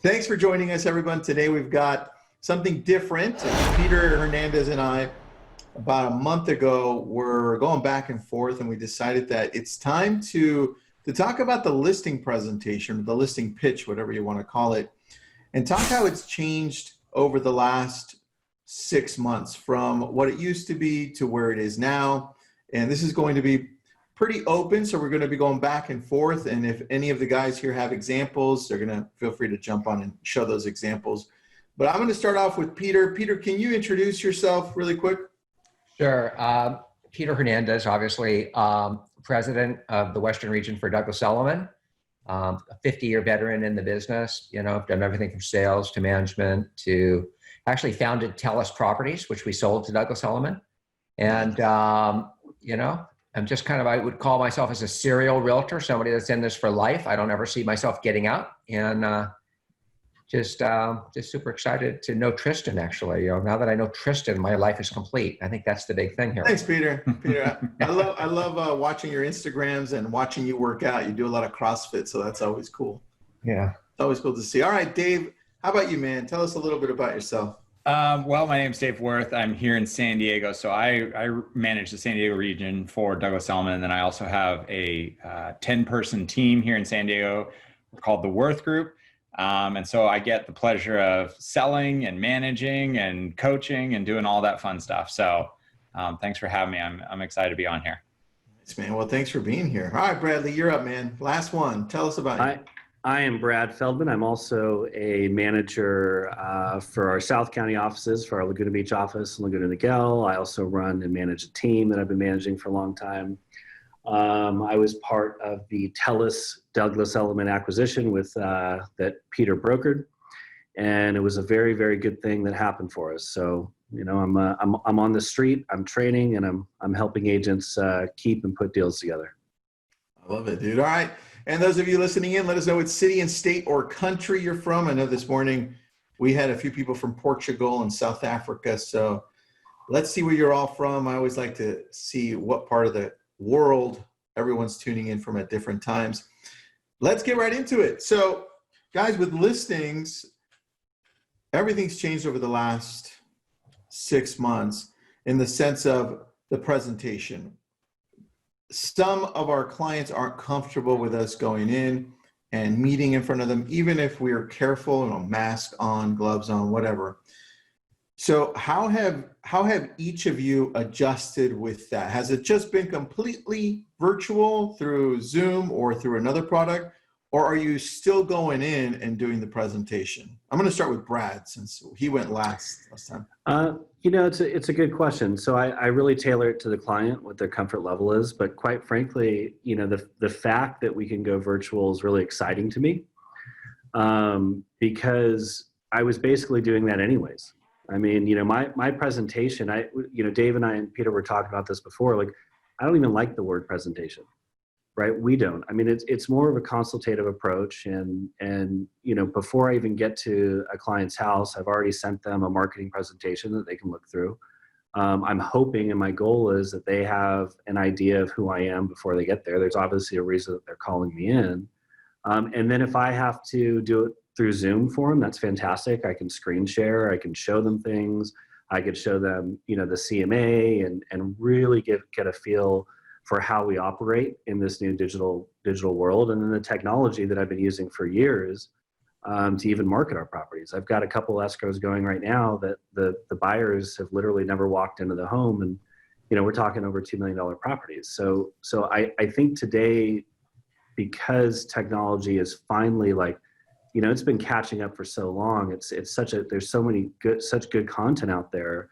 Thanks for joining us, everyone. Today we've got something different. Peter Hernandez and I, about a month ago, were going back and forth, and we decided that it's time to talk about the listing presentation, the listing pitch, whatever you want to call it, and talk how it's changed over the last 6 months from what it used to be to where it is now. And this is going to be pretty open, so we're going to be going back and forth. And if any of the guys here have examples, they're going to feel free to jump on and show those examples. But I'm going to start off with Peter. Peter, can you introduce yourself really quick? Sure. Peter Hernandez, obviously, president of the Western region for Douglas Elliman, a 50-year veteran in the business. You know, I've done everything from sales to management to actually founded Tellus Properties, which we sold to Douglas Elliman. And, you know, I'm just kind of, I would call myself as a serial realtor, somebody that's in this for life. I don't ever see myself getting out, and just super excited to know Tristan, actually. You know, now that I know Tristan, my life is complete. I think that's the big thing here. Thanks, Peter. Peter, I love watching your Instagrams and watching you work out. You do a lot of CrossFit, so that's always cool. Yeah. It's always cool to see. All right, Dave, how about you, man? Tell us a little bit about yourself. Well, my name's Dave Worth. I'm here in San Diego. So I manage the San Diego region for Douglas Elliman. And then I also have a 10-person team here in San Diego called the Worth Group. And so I get the pleasure of selling and managing and coaching and doing all that fun stuff. So thanks for having me. I'm excited to be on here. Thanks, man. Well, thanks for being here. All right, Bradley, you're up, man. Last one. Tell us about you. I am Brad Feldman. I'm also a manager for our South County offices, for our Laguna Beach office and Laguna Niguel. I also run and manage a team that I've been managing for a long time. I was part of the Tellus Douglas Elliman acquisition with that Peter brokered, and it was a very, very good thing that happened for us. So, you know, I'm on the street, I'm training, and I'm helping agents keep and put deals together. I love it, dude. All right. And those of you listening in, let us know what city and state or country you're from. I know this morning we had a few people from Portugal and South Africa. So let's see where you're all from. I always like to see what part of the world everyone's tuning in from at different times. Let's get right into it. So guys, with listings, everything's changed over the last 6 months in the sense of the presentation. Some of our clients aren't comfortable with us going in and meeting in front of them, even if we are careful, you know, mask on, gloves on, whatever. So how have each of you adjusted with that? Has it just been completely virtual through Zoom or through another product, or are you still going in and doing the presentation? I'm going to start with Brad since he went last time. You know, it's a good question. So I really tailor it to the client, what their comfort level is. But quite frankly, you know, the fact that we can go virtual is really exciting to me, because I was basically doing that anyways. I mean, you know, my presentation, you know, Dave and I and Peter were talking about this before. Like, I don't even like the word presentation, right? We don't. I mean, it's more of a consultative approach, and you know, before I even get to a client's house, I've already sent them a marketing presentation that they can look through. I'm hoping, and my goal is that they have an idea of who I am before they get there. There's obviously a reason that they're calling me in, and then if I have to do it through Zoom for them, that's fantastic. I can screen share, I can show them things, I could show them, you know, the CMA, and really get a feel for how we operate in this new digital world, and then the technology that I've been using for years to even market our properties. I've got a couple escrows going right now that the buyers have literally never walked into the home, and you know, we're talking over $2 million properties. So I think today, because technology is finally, like, you know, it's been catching up for so long. There's such good content out there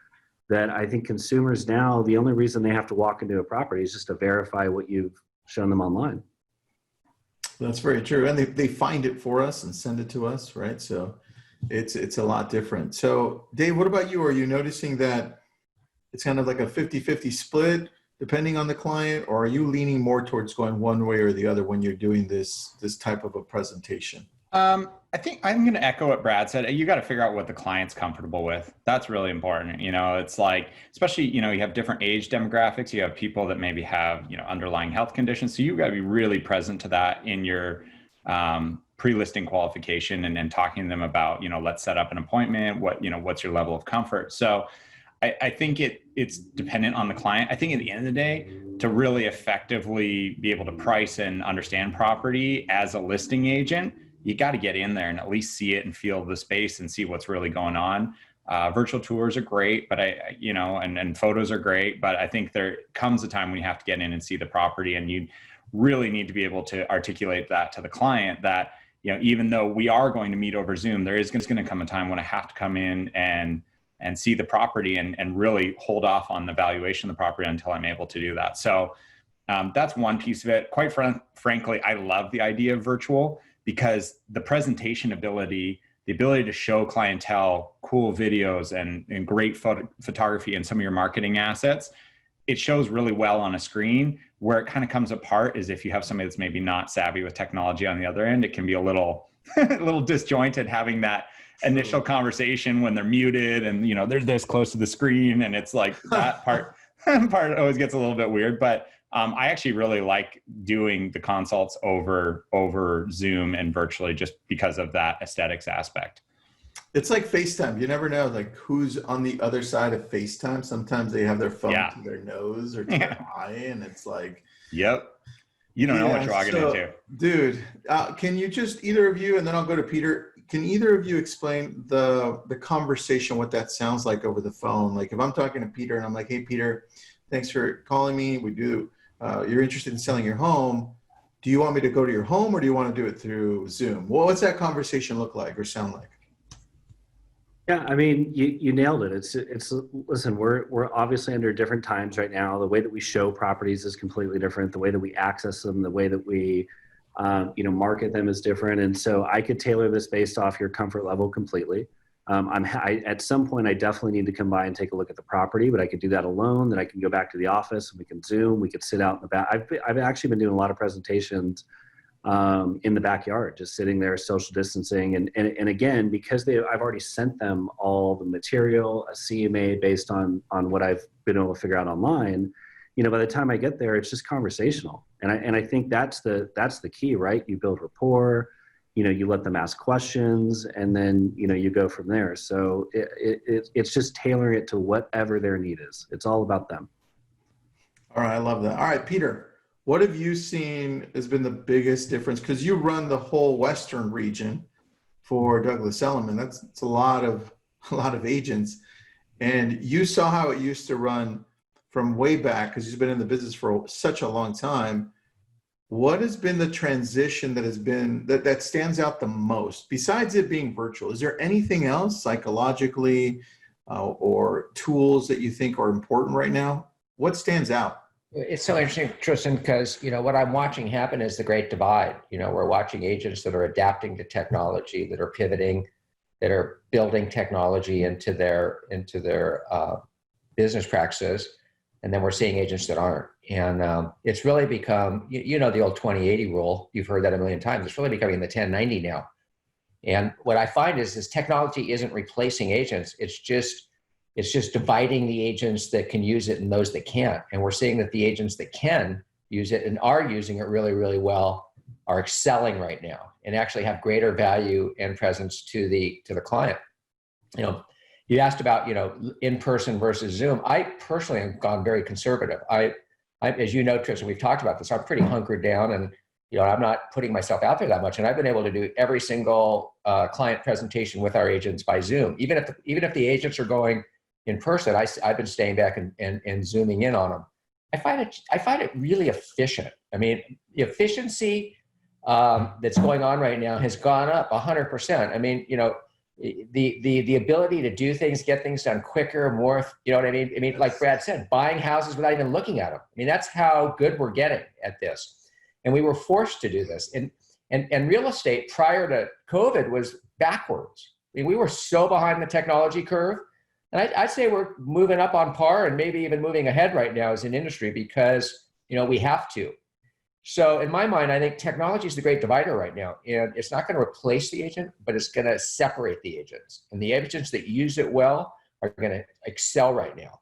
that I think consumers now, the only reason they have to walk into a property is just to verify what you've shown them online. That's very true. And they find it for us and send it to us, right? So it's a lot different. So Dave, what about you? Are you noticing that it's kind of like a 50-50 split depending on the client, or are you leaning more towards going one way or the other when you're doing this type of a presentation? I think I'm going to echo what Brad said. You got to figure out what the client's comfortable with. That's really important. You know, it's like, especially, you know, you have different age demographics. You have people that maybe have, you know, underlying health conditions. So you've got to be really present to that in your pre-listing qualification and talking to them about, let's set up an appointment. What's your level of comfort? So I think it's dependent on the client. I think at the end of the day, to really effectively be able to price and understand property as a listing agent, you got to get in there and at least see it and feel the space and see what's really going on. Virtual tours are great, but and photos are great, but I think there comes a time when you have to get in and see the property, and you really need to be able to articulate that to the client that, even though we are going to meet over Zoom, there is going to come a time when I have to come in and see the property and really hold off on the valuation of the property until I'm able to do that. So that's one piece of it. Quite frankly, I love the idea of virtual because the presentation ability, the ability to show clientele cool videos and great photography and some of your marketing assets, it shows really well on a screen. Where it kind of comes apart is if you have somebody that's maybe not savvy with technology on the other end, it can be a little disjointed having that initial conversation when they're muted and they're this close to the screen, and it's like that part always gets a little bit weird. But I actually really like doing the consults over Zoom and virtually just because of that aesthetics aspect. It's like FaceTime. You never know like who's on the other side of FaceTime. Sometimes they have their phone to their nose or to their eye, and it's like, yep. You don't know what you're walking into. Dude, can you just, either of you, and then I'll go to Peter, can either of you explain the conversation, what that sounds like over the phone? Like if I'm talking to Peter and I'm like, hey, Peter, thanks for calling me. You're interested in selling your home. Do you want me to go to your home or do you want to do it through Zoom? Well, what's that conversation look like or sound like? Yeah, I mean, you nailed it. It's listen, we're obviously under different times right now. The way that we show properties is completely different. The way that we access them, the way that we, market them is different. And so I could tailor this based off your comfort level completely. At some point, I definitely need to come by and take a look at the property, but I could do that alone. Then I can go back to the office and we can Zoom. We could sit out in the back. I've actually been doing a lot of presentations in the backyard, just sitting there, social distancing. And again, because I've already sent them all the material, a CMA based on what I've been able to figure out online, by the time I get there, it's just conversational. And I think that's the key, right? You build rapport, you let them ask questions, and then, you go from there. So it's just tailoring it to whatever their need is. It's all about them. All right. I love that. All right, Peter. What have you seen has been the biggest difference? Because you run the whole Western region for Douglas Elliman. That's a lot of agents, and you saw how it used to run from way back because you've been in the business for such a long time. What has been the transition that stands out the most besides it being virtual? Is there anything else psychologically or tools that you think are important right now? What stands out? It's so interesting, Tristan, because what I'm watching happen is the great divide. We're watching agents that are adapting to technology, that are pivoting, that are building technology into their business practices, and then we're seeing agents that aren't. And it's really become, the old 20/80 rule. You've heard that a million times. It's really becoming the 10/90 now. And what I find is this technology isn't replacing agents. It's just dividing the agents that can use it and those that can't. And we're seeing that the agents that can use it and are using it really, really well are excelling right now and actually have greater value and presence to the client. You asked about, in-person versus Zoom. I personally have gone very conservative. I as you know, Tristan, we've talked about this. I'm pretty hunkered down and, I'm not putting myself out there that much. And I've been able to do every single client presentation with our agents by Zoom. Even if the agents are going in person, I've been staying back and zooming in on them. I find it really efficient. I mean, the efficiency that's going on right now has gone up 100%. I mean, the ability to do things, get things done quicker, more, you know what I mean? I mean, like Brad said, buying houses without even looking at them. I mean, that's how good we're getting at this. And we were forced to do this. And real estate prior to COVID was backwards. I mean, we were so behind the technology curve. And I'd say we're moving up on par and maybe even moving ahead right now as an industry because, we have to. So in my mind, I think technology is the great divider right now. And it's not going to replace the agent, but it's going to separate the agents. And the agents that use it well are going to excel right now.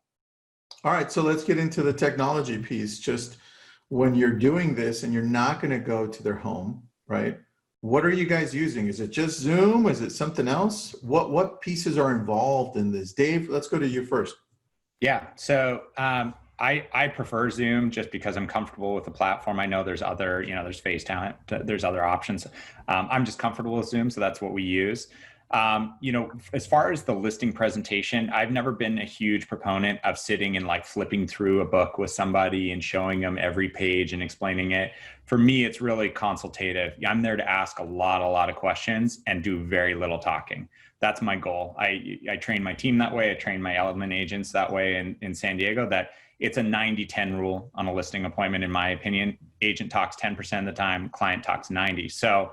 All right, so let's get into the technology piece. Just when you're doing this and you're not going to go to their home, right? What are you guys using? Is it just Zoom? Is it something else? What pieces are involved in this? Dave, let's go to you first. Yeah. So I prefer Zoom just because I'm comfortable with the platform. I know there's other, there's FaceTime, there's other options. I'm just comfortable with Zoom, so that's what we use. As far as the listing presentation, I've never been a huge proponent of sitting and like flipping through a book with somebody and showing them every page and explaining it. For me, it's really consultative. I'm there to ask a lot of questions and do very little talking. That's my goal. I train my team that way. I train my Elliman agents that way in San Diego, that it's a 90-10 rule on a listing appointment, in my opinion. Agent talks 10% of the time, client talks 90. So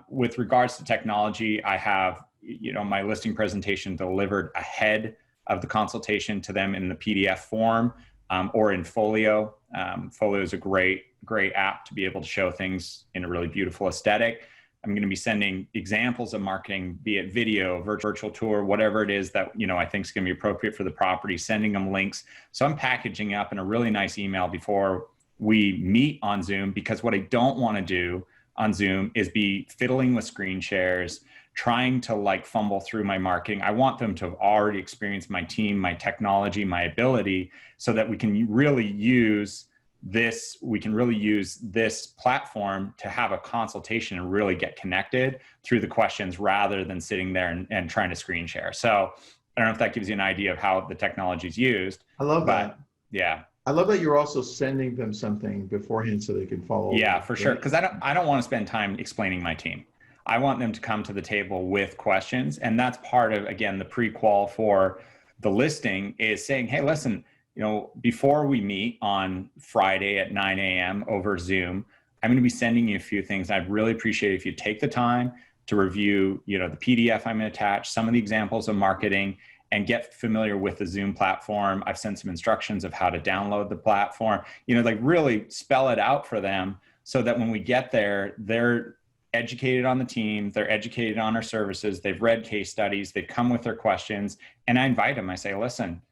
with regards to technology, I have, my listing presentation delivered ahead of the consultation to them in the PDF form or in Folio. Folio is a great app to be able to show things in a really beautiful aesthetic. I'm going to be sending examples of marketing, be it video, virtual tour, whatever it is that, I think is going to be appropriate for the property, sending them links. So I'm packaging up in a really nice email before we meet on Zoom, because what I don't want to do on Zoom is be fiddling with screen shares, trying to like fumble through my marketing. I want them to have already experienced my team, my technology, my ability, so that we can really use this platform to have a consultation and really get connected through the questions rather than sitting there and trying to screen share. So I don't know if that gives you an idea of how the technology is used. I love that. Yeah. I love that you're also sending them something beforehand so they can follow. Yeah, for sure. Because I don't want to spend time explaining my team. I want them to come to the table with questions. And that's part of, again, the pre-qual for the listing is saying, hey, listen, before we meet on Friday at 9 a.m. over Zoom, I'm going to be sending you a few things. I'd really appreciate it if you take the time to review, the PDF I'm going to attach, some of the examples of marketing, and get familiar with the Zoom platform. I've sent some instructions of how to download the platform, really spell it out for them so that when we get there, they're educated on the team, they're educated on our services, they've read case studies, they've come with their questions, and I invite them. I say, listen,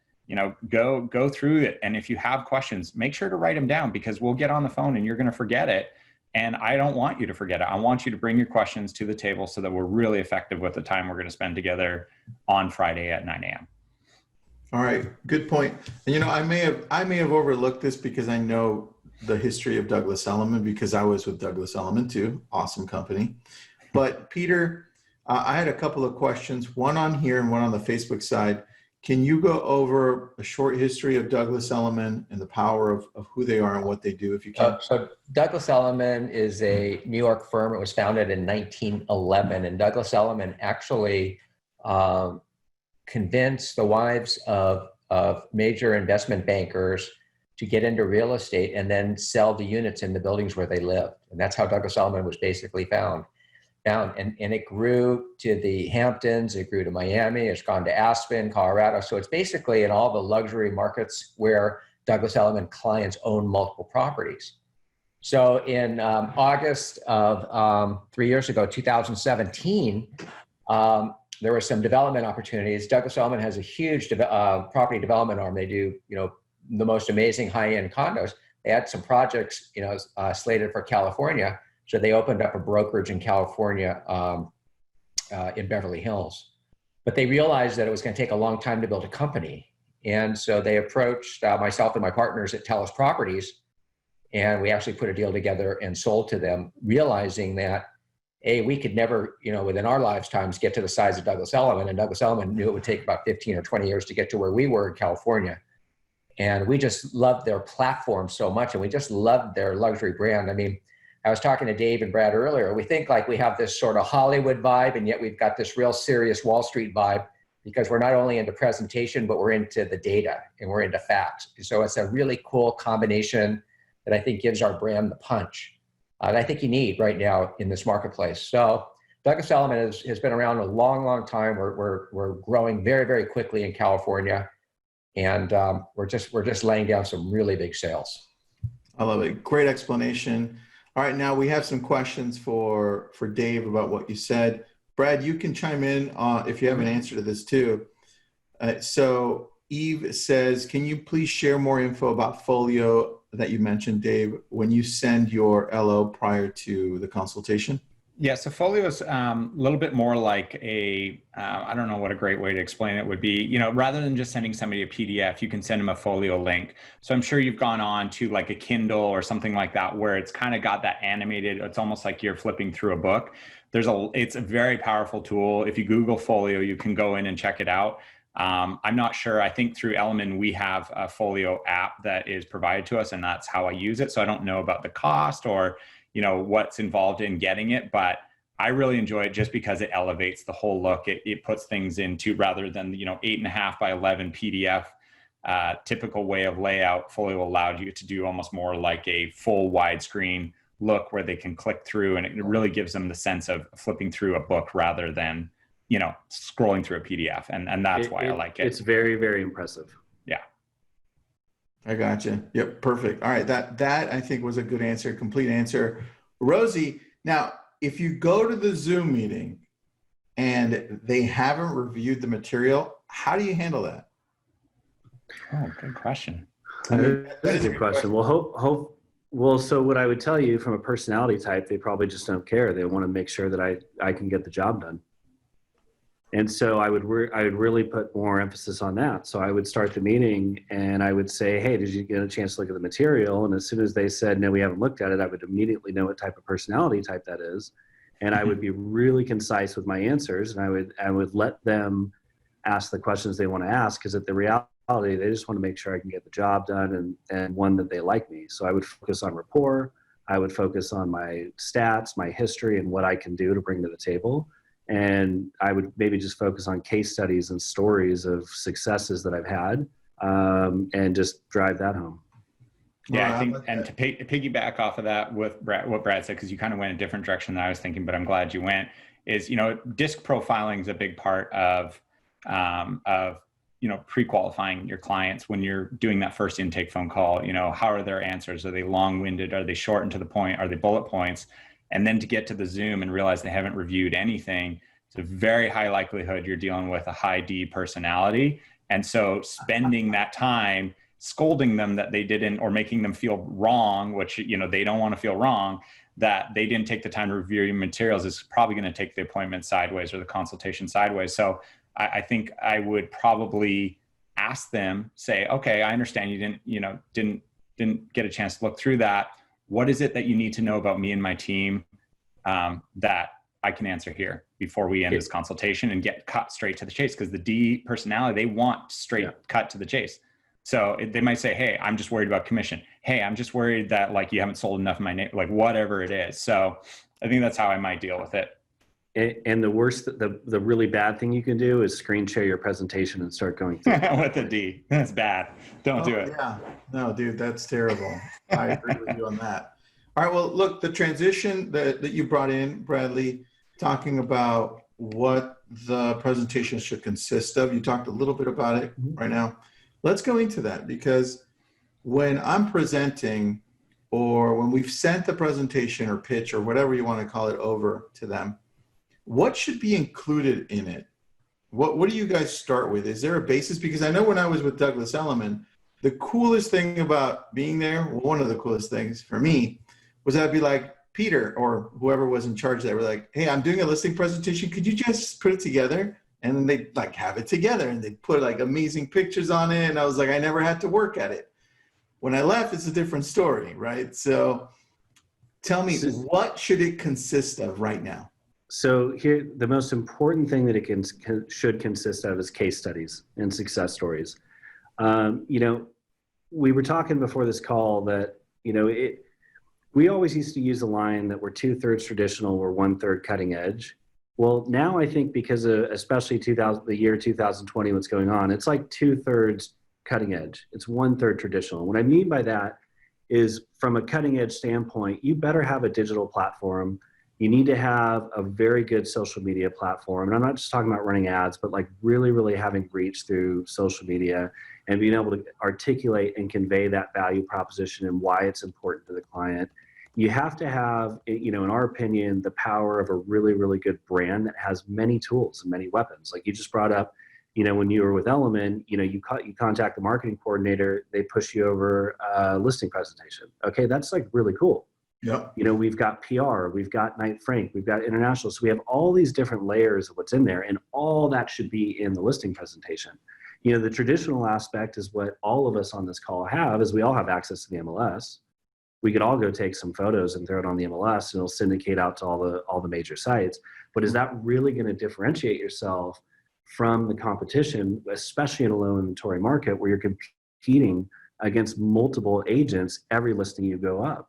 go through it. And if you have questions, make sure to write them down, because we'll get on the phone and you're going to forget it. And I don't want you to forget it. I want you to bring your questions to the table so that we're really effective with the time we're going to spend together on Friday at 9 a.m. All right. Good point. And, I may have overlooked this because I know the history of Douglas Elliman, because I was with Douglas Elliman too. Awesome company. But Peter, I had a couple of questions, one on here and one on the Facebook side. Can you go over a short history of Douglas Elliman and the power of who they are and what they do, if you can? So Douglas Elliman is a New York firm. It was founded in 1911, and Douglas Elliman actually convinced the wives of major investment bankers to get into real estate and then sell the units in the buildings where they lived. And that's how Douglas Elliman was basically found. And it grew to the Hamptons, it grew to Miami, it's gone to Aspen, Colorado. So it's basically in all the luxury markets where Douglas Elliman clients own multiple properties. So in August of 3 years ago, 2017, there were some development opportunities. Douglas Elliman has a huge property development arm. They do, the most amazing high-end condos. They had some projects, slated for California. So they opened up a brokerage in California in Beverly Hills. But they realized that it was going to take a long time to build a company. And so they approached myself and my partners at Telus Properties, and we actually put a deal together and sold to them, realizing that, we could never, within our lifetimes, get to the size of Douglas Elliman. And Douglas Elliman knew it would take about 15 or 20 years to get to where we were in California. And we just loved their platform so much, and we just loved their luxury brand. I mean, I was talking to Dave and Brad earlier. We think like we have this sort of Hollywood vibe, and yet we've got this real serious Wall Street vibe, because we're not only into presentation, but we're into the data and we're into facts. So it's a really cool combination that I think gives our brand the punch that I think you need right now in this marketplace. So Douglas Elliman has been around a long, long time. We're growing very, very quickly in California, and we're just laying down some really big sales. I love it. Great explanation. All right, now we have some questions for Dave about what you said. Brad, you can chime in if you have an answer to this too. So Eve says, can you please share more info about Folio that you mentioned, Dave, when you send your LO prior to the consultation? Yeah, so folio is a little bit more like I don't know what a great way to explain it would be. Rather than just sending somebody a PDF, you can send them a folio link. So I'm sure you've gone on to like a Kindle or something like that, where it's kind of got that animated, it's almost like you're flipping through a book. It's a very powerful tool. If you Google folio, you can go in and check it out. I'm not sure. I think through Elliman, we have a folio app that is provided to us, and that's how I use it. So I don't know about the cost or what's involved in getting it, but I really enjoy it just because it elevates the whole look. It puts things into, rather than 8.5 by 11 PDF typical way of layout. Folio allowed you to do almost more like a full widescreen look where they can click through, and it really gives them the sense of flipping through a book rather than scrolling through a PDF, and that's why I like it. It's very, very impressive. Yeah. I gotcha. Yep. Perfect. All right. That I think was a good answer, complete answer. Rosie, now, if you go to the Zoom meeting and they haven't reviewed the material, how do you handle that? Oh, good question. That's a good question. Well, so what I would tell you from a personality type, they probably just don't care. They want to make sure that I can get the job done. And so I would really put more emphasis on that. So I would start the meeting and I would say, hey, did you get a chance to look at the material? And as soon as they said, no, we haven't looked at it, I would immediately know what type of personality type that is. And I would be really concise with my answers, and I would let them ask the questions they want to ask, because at the reality, they just want to make sure I can get the job done and one, that they like me. So I would focus on rapport. I would focus on my stats, my history, and what I can do to bring to the table. And I would maybe just focus on case studies and stories of successes that I've had, and just drive that home. Yeah, I think, and to piggyback off of that with what Brad said, because you kind of went a different direction than I was thinking, but I'm glad you went, is, disc profiling is a big part of pre-qualifying your clients when you're doing that first intake phone call. How are their answers? Are they long-winded? Are they short and to the point? Are they bullet points? And then to get to the Zoom and realize they haven't reviewed anything, it's a very high likelihood you're dealing with a high D personality. And so spending that time scolding them that they didn't, or making them feel wrong, which, they don't want to feel wrong, that they didn't take the time to review your materials, is probably going to take the appointment sideways or the consultation sideways. So I think I would probably ask them, say, okay, I understand you didn't get a chance to look through that. What is it that you need to know about me and my team that I can answer here before we end this consultation, and get cut straight to the chase? Because the D personality, they want straight cut to the chase. So they might say, hey, I'm just worried about commission. Hey, I'm just worried that you haven't sold enough of my name, whatever it is. So I think that's how I might deal with it. And the worst, the really bad thing you can do is screen share your presentation and start going through with a D. That's bad. Don't do it. Yeah. No, dude, that's terrible. I agree with you on that. All right. Well, look, the transition that you brought in, Bradley, talking about what the presentation should consist of. You talked a little bit about it right now. Let's go into that, because when I'm presenting, or when we've sent the presentation or pitch or whatever you want to call it over to them, what should be included in it? What do you guys start with? Is there a basis? Because I know when I was with Douglas Elliman, the coolest thing about being there, one of the coolest things for me, was I'd be like, Peter, or whoever was in charge there, were like, hey, I'm doing a listing presentation. Could you just put it together? And then they'd have it together, and they'd put amazing pictures on it. And I was like, I never had to work at it. When I left, it's a different story, right? So tell me, what should it consist of right now? So here, the most important thing that it should consist of is case studies and success stories. We were talking before this call that, we always used to use a line that we're 2/3 traditional, we're 1/3 cutting edge. Well, now I think because of especially the year 2020, what's going on, it's 2/3 cutting edge. It's 1/3 traditional. What I mean by that is, from a cutting edge standpoint, you better have a digital platform. You need to have a very good social media platform. And I'm not just talking about running ads, but really, really having reach through social media and being able to articulate and convey that value proposition and why it's important to the client. You have to have, in our opinion, the power of a really, really good brand that has many tools and many weapons. Like you just brought up, when you were with Elliman, you contact the marketing coordinator, they push you over a listing presentation. Okay, that's really cool. Yep. You know, we've got PR, we've got Knight Frank, we've got international. So we have all these different layers of what's in there, and all that should be in the listing presentation. You know, the traditional aspect is what all of us on this call have, is we all have access to the MLS. We could all go take some photos and throw it on the MLS, and it'll syndicate out to all the major sites. But is that really going to differentiate yourself from the competition, especially in a low inventory market where you're competing against multiple agents every listing you go up?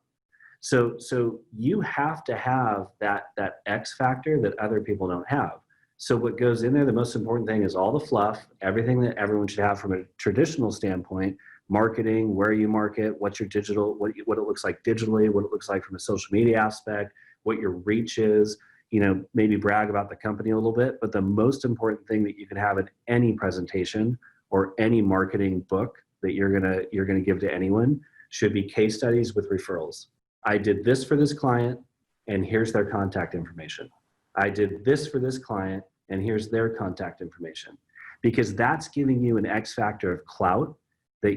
So you have to have that X factor that other people don't have. So what goes in there, the most important thing is all the fluff, everything that everyone should have from a traditional standpoint: marketing, where you market, what's your digital, what it looks like digitally, what it looks like from a social media aspect, what your reach is, you know, maybe brag about the company a little bit. But the most important thing that you can have in any presentation or any marketing book that you're gonna give to anyone should be case studies with referrals. I did this for this client, and here's their contact information. I did this for this client, and here's their contact information. Because that's giving you an X factor of clout that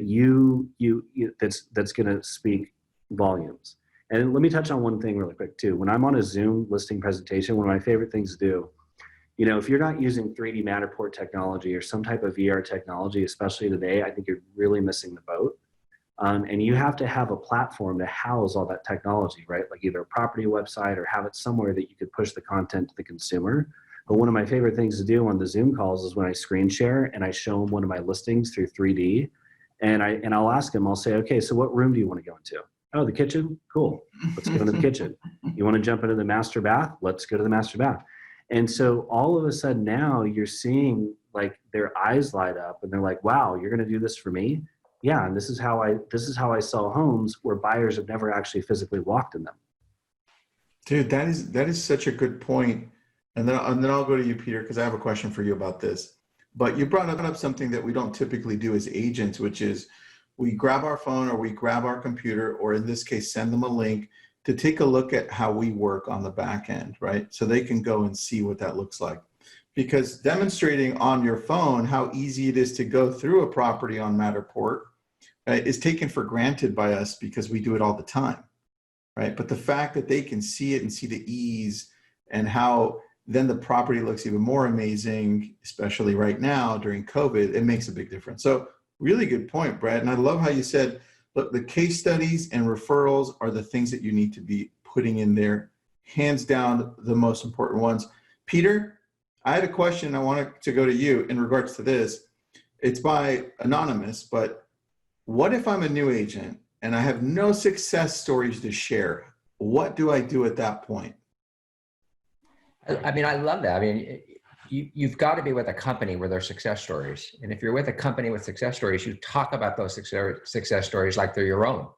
that's going to speak volumes. And let me touch on one thing really quick too. When I'm on a Zoom listing presentation, one of my favorite things to do, you know, if you're not using 3D Matterport technology or some type of VR technology, especially today, I think you're really missing the boat. And you have to have a platform to house all that technology, right? Like either a property website or have it somewhere that you could push the content to the consumer. But one of my favorite things to do on the Zoom calls is when I screen share and I show them one of my listings through 3D, and I'll ask them, I'll say, okay, so what room do you want to go into? Oh, the kitchen? Cool. Let's go into the kitchen. You want to jump into the master bath? Let's go to the master bath. And so all of a sudden now you're seeing like their eyes light up and they're like, wow, you're going to do this for me? Yeah, and this is how I sell homes where buyers have never actually physically walked in them. Dude, that is such a good point. And then I'll go to you, Peter, because I have a question for you about this. But you brought up something that we don't typically do as agents, which is we grab our phone or we grab our computer, or in this case, send them a link to take a look at how we work on the back end, right? So they can go and see what that looks like. Because demonstrating on your phone how easy it is to go through a property on Matterport is taken for granted by us because we do it all the time, right? But the fact that they can see it and see the ease and how then the property looks even more amazing, especially right now during COVID, it makes a big difference. So really good point, Brad. And I love how you said, look, the case studies and referrals are the things that you need to be putting in there. Hands down, the most important ones. Peter, I had a question I wanted to go to you in regards to this. It's by Anonymous, but what if I'm a new agent and I have no success stories to share? What do I do at that point? I mean, I love that. I mean, you've got to be with a company where there's success stories. And if you're with a company with success stories, you talk about those success stories like they're your own.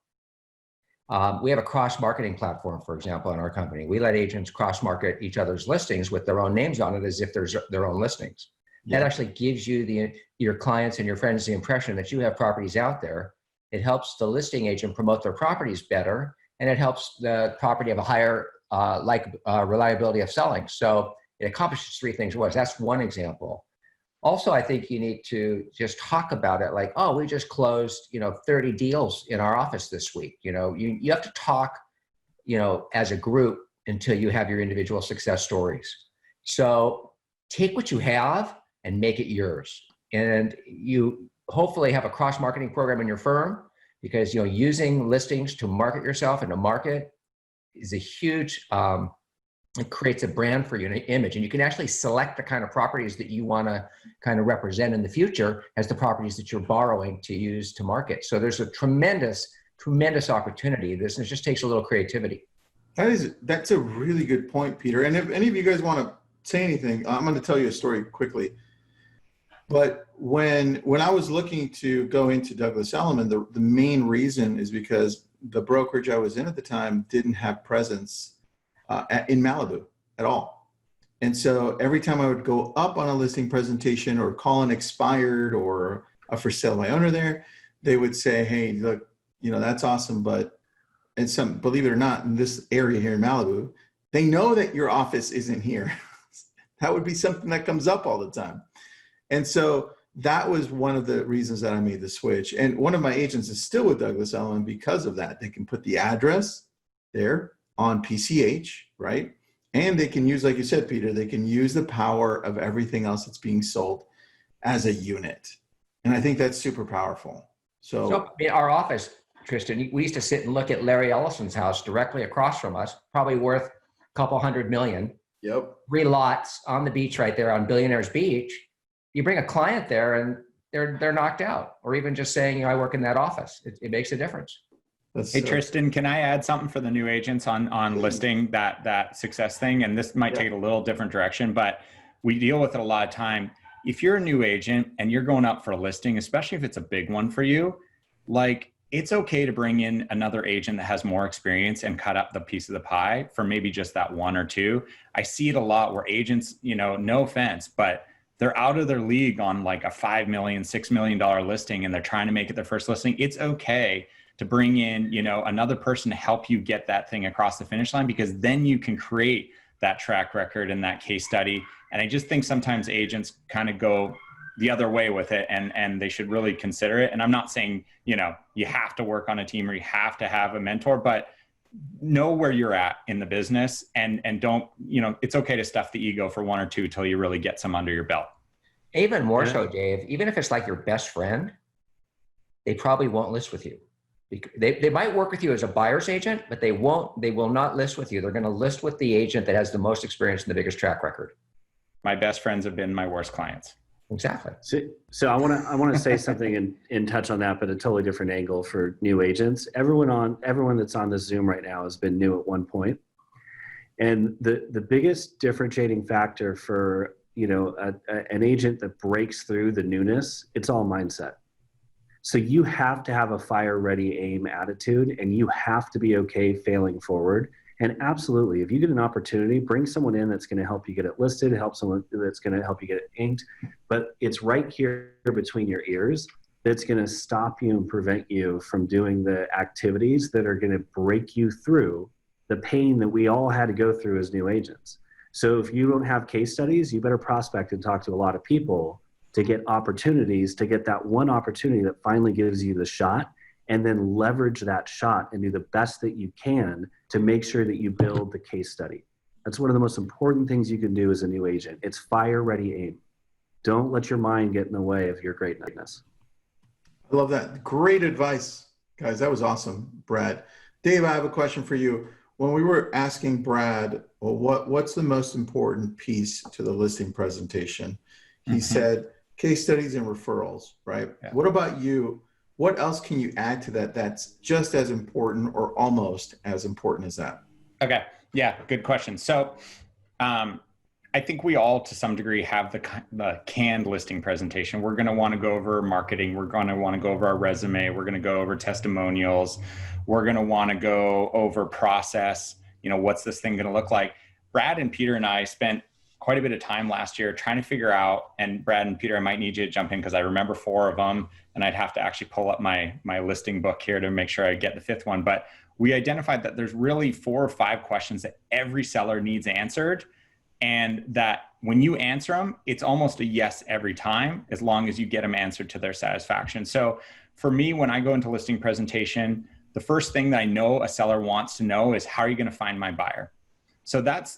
We have a cross-marketing platform, for example, in our company. We let agents cross-market each other's listings with their own names on it as if there's their own listings. Yeah. That actually gives you your clients and your friends the impression that you have properties out there. It helps the listing agent promote their properties better, and it helps the property have a higher reliability of selling. So it accomplishes three things at once. That's one example. Also, I think you need to just talk about it like, oh, we just closed, 30 deals in our office this week. You have to talk, as a group until you have your individual success stories. So take what you have and make it yours. And you hopefully have a cross-marketing program in your firm because, using listings to market yourself and to market is a huge, it creates a brand for you, an image, and you can actually select the kind of properties that you want to kind of represent in the future as the properties that you're borrowing to use to market. So there's a tremendous, tremendous opportunity. This just takes a little creativity. That's a really good point, Peter. And if any of you guys want to say anything, I'm going to tell you a story quickly. But when I was looking to go into Douglas Elliman, the main reason is because the brokerage I was in at the time didn't have presence in Malibu at all. And so every time I would go up on a listing presentation or call an expired or a for sale by owner there, they would say, hey, look, that's awesome, but believe it or not, in this area here in Malibu, they know that your office isn't here. That would be something that comes up all the time. And so that was one of the reasons that I made the switch. And one of my agents is still with Douglas Elliman because of that. They can put the address there on PCH, right? And they can use, like you said, Peter, they can use the power of everything else that's being sold as a unit. And I think that's super powerful. So in our office, Tristan, we used to sit and look at Larry Ellison's house directly across from us, probably worth a couple $100 million. yep. 3 lots on the beach right there on Billionaires Beach. You bring a client there and they're knocked out, or even just saying, I work in that office. It makes a difference. Hey, Tristan, can I add something for the new agents on listing that success thing? And this might take it a little different direction, but we deal with it a lot of time. If you're a new agent and you're going up for a listing, especially if it's a big one for you, like, it's okay to bring in another agent that has more experience and cut up the piece of the pie for maybe just that 1 or 2. I see it a lot where agents, no offense, but they're out of their league on like a $5 million, $6 million listing, and they're trying to make it their first listing. It's okay to bring in, another person to help you get that thing across the finish line, because then you can create that track record and that case study. And I just think sometimes agents kind of go the other way with it, and they should really consider it. And I'm not saying, you have to work on a team or you have to have a mentor, but know where you're at in the business, and don't, it's okay to stuff the ego for 1 or 2 till you really get some under your belt. Even more so, Dave, even if it's like your best friend, they probably won't list with you. They might work with you as a buyer's agent, but they will not list with you. They're going to list with the agent that has the most experience and the biggest track record. My best friends have been my worst clients. Exactly. So I want to say something and touch on that, but a totally different angle for new agents. Everyone that's on this Zoom right now has been new at one point. And the biggest differentiating factor for, an agent that breaks through the newness, it's all mindset. So you have to have a fire ready aim attitude, and you have to be okay failing forward. And absolutely, if you get an opportunity, bring someone in that's going to help you get it listed, help someone that's going to help you get it inked. But it's right here between your ears that's going to stop you and prevent you from doing the activities that are going to break you through the pain that we all had to go through as new agents. So if you don't have case studies, you better prospect and talk to a lot of people to get opportunities, to get that one opportunity that finally gives you the shot, and then leverage that shot and do the best that you can to make sure that you build the case study. That's one of the most important things you can do as a new agent. It's fire ready aim. Don't let your mind get in the way of your greatness. I love that. Great advice, guys. That was awesome, Brad. Dave, I have a question for you. When we were asking Brad, well, what's the most important piece to the listing presentation? He said case studies and referrals, right? Yeah. What about you? What else can you add to that that's just as important or almost as important as that? Okay. Yeah, good question. So I think we all, to some degree, have the canned listing presentation. We're going to want to go over marketing. We're going to want to go over our resume. We're going to go over testimonials. We're going to want to go over process. What's this thing going to look like? Brad and Peter and I spent quite a bit of time last year trying to figure out, and Brad and Peter, I might need you to jump in because I remember 4 of them, and I'd have to actually pull up my listing book here to make sure I get the 5th one. But we identified that there's really 4 or 5 questions that every seller needs answered, and that when you answer them, it's almost a yes every time, as long as you get them answered to their satisfaction. So for me, when I go into listing presentation, the first thing that I know a seller wants to know is, how are you going to find my buyer? So that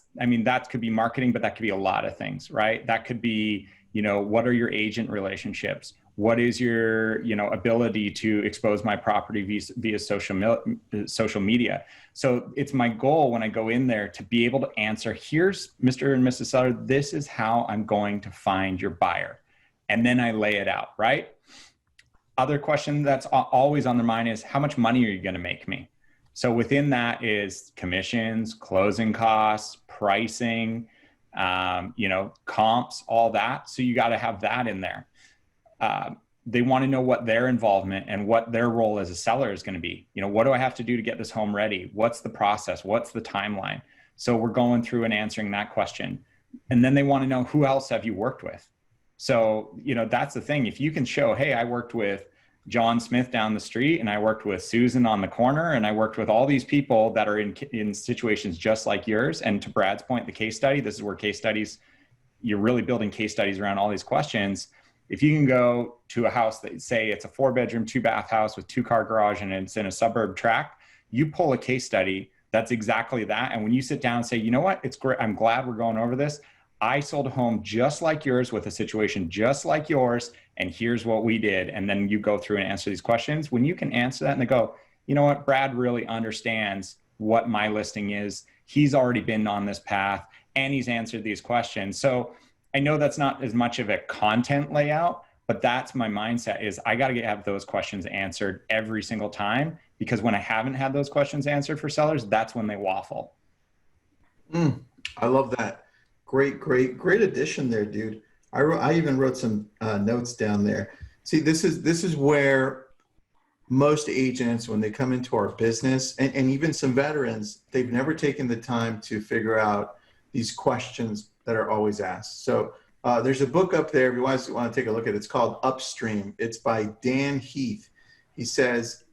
could be marketing, but that could be a lot of things, right? That could be, what are your agent relationships? What is your, ability to expose my property via social media? So it's my goal when I go in there to be able to answer, here's Mr. and Mrs. Seller, this is how I'm going to find your buyer. And then I lay it out, right? Other question that's always on their mind is, how much money are you going to make me? So within that is commissions, closing costs, pricing, comps, all that. So you got to have that in there. They want to know what their involvement and what their role as a seller is going to be. What do I have to do to get this home ready? What's the process? What's the timeline? So we're going through and answering that question. And then they want to know, who else have you worked with? So, that's the thing. If you can show, hey, I worked with John Smith down the street, and I worked with Susan on the corner, and I worked with all these people that are in situations just like yours. And to Brad's point, the case study, this is where case studies, you're really building case studies around all these questions. If you can go to a house that, say, it's a 4-bedroom, 2-bath house with 2-car garage, and it's in a suburb tract, you pull a case study That's exactly that. And when you sit down and say, you know what, it's great, I'm glad we're going over this. I sold a home just like yours with a situation just like yours, and here's what we did. And then you go through and answer these questions. When you can answer that and they go, you know what, Brad really understands what my listing is. He's already been on this path and he's answered these questions. So I know that's not as much of a content layout, but that's my mindset is I got to have those questions answered every single time, because when I haven't had those questions answered for sellers, that's when they waffle. I love that. Great addition there, dude. I even wrote some notes down there. See, this is where most agents, when they come into our business, and even some veterans, they've never taken the time to figure out these questions that are always asked. So there's a book up there if you want to take a look at it. It's called Upstream. It's by Dan Heath. He says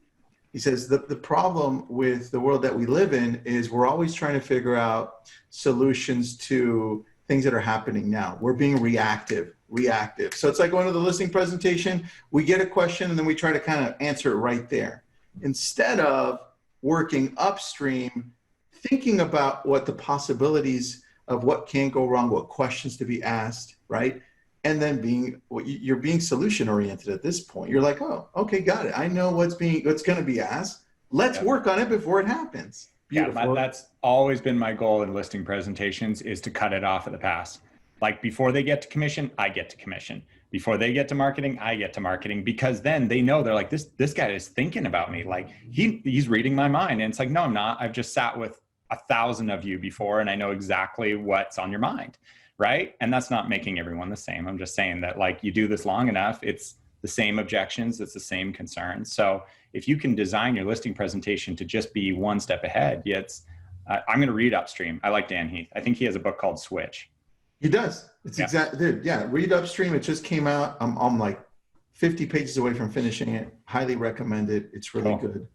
the problem with the world that we live in is we're always trying to figure out solutions to things that are happening now. We're being reactive. So it's like going to the listing presentation, we get a question and then we try to kind of answer it right there. Instead of working upstream, thinking about what the possibilities of what can go wrong, what questions to be asked, right? And then you're being solution oriented at this point. You're like, oh, okay, got it. I know what's going to be asked. Let's work on it before it happens. Beautiful. Yeah, that's always been my goal in listing presentations, is to cut it off at the pass. Like before they get to commission, I get to commission. Before they get to marketing, I get to marketing, because then they know, they're like, this guy is thinking about me. Like he's reading my mind. And it's like, no, I'm not. I've just sat with 1,000 of you before and I know exactly what's on your mind. Right. And that's not making everyone the same. I'm just saying that, like, you do this long enough, it's the same objections, it's the same concerns. So if you can design your listing presentation to just be one step ahead, I'm going to read Upstream. I like Dan Heath. I think he has a book called Switch. He does. It's exactly, dude. Yeah. Read Upstream. It just came out. I'm like 50 pages away from finishing it. Highly recommend it. It's really good.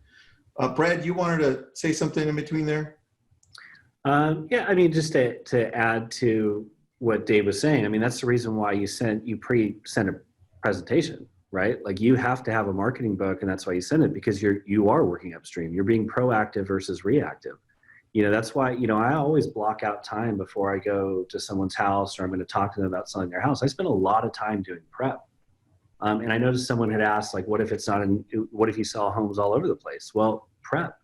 Brad, you wanted to say something in between there? Yeah, I mean, just to add to what Dave was saying, I mean, that's the reason why you sent a presentation, right? Like, you have to have a marketing book, and that's why you send it, because you are working upstream. You're being proactive versus reactive. You know, that's why, I always block out time before I go to someone's house or I'm going to talk to them about selling their house. I spend a lot of time doing prep. And I noticed someone had asked, like, what if you sell homes all over the place? Well, prep.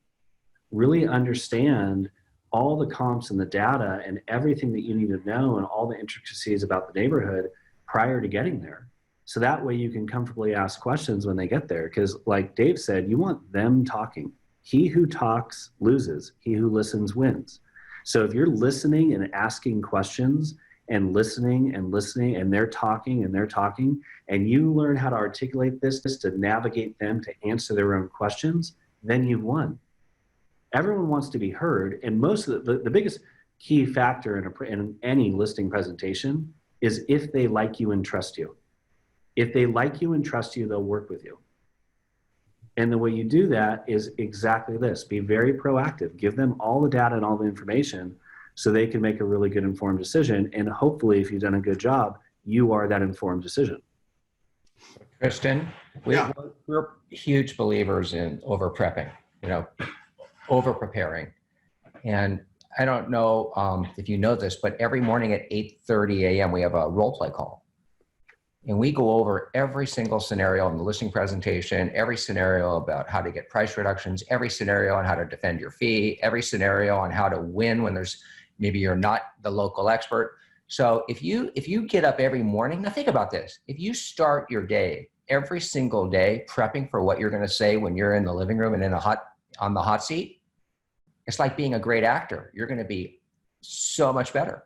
Really understand all the comps and the data and everything that you need to know and all the intricacies about the neighborhood prior to getting there. So that way you can comfortably ask questions when they get there. Because like Dave said, you want them talking. He who talks loses. He who listens wins. So if you're listening and asking questions and listening and they're talking and you learn how to articulate this to navigate them to answer their own questions, then you've won. Everyone wants to be heard, and most of the biggest key factor in any listing presentation is if they like you and trust you. If they like you and trust you, they'll work with you. And the way you do that is exactly this. Be very proactive. Give them all the data and all the information so they can make a really good informed decision. And hopefully, if you've done a good job, you are that informed decision. Tristan, we're huge believers in over-prepping, over-preparing. And I don't know if you know this, but every morning at 8:30 a.m., we have a role play call. And we go over every single scenario in the listing presentation, every scenario about how to get price reductions, every scenario on how to defend your fee, every scenario on how to win when maybe you're not the local expert. So if you get up every morning, now think about this. If you start your day every single day prepping for what you're going to say when you're in the living room and on the hot seat, it's like being a great actor. You're going to be so much better.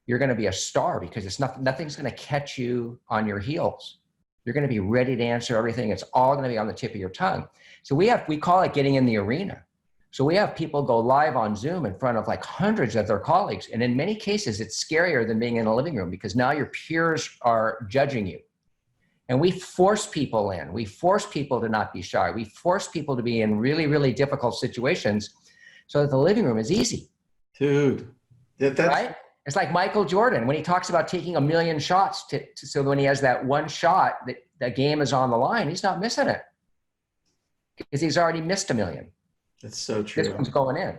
You're going to be a star because nothing's going to catch you on your heels. You're going to be ready to answer everything. It's all going to be on the tip of your tongue. So we call it getting in the arena. So we have people go live on Zoom in front of like hundreds of their colleagues. And in many cases, it's scarier than being in a living room because now your peers are judging you. And we force people in. We force people to not be shy. We force people to be in really, really difficult situations so that the living room is easy. Dude. That's right? It's like Michael Jordan when he talks about taking 1 million shots so when he has that one shot that the game is on the line, he's not missing it because he's already missed 1 million. That's so true. This one's going in.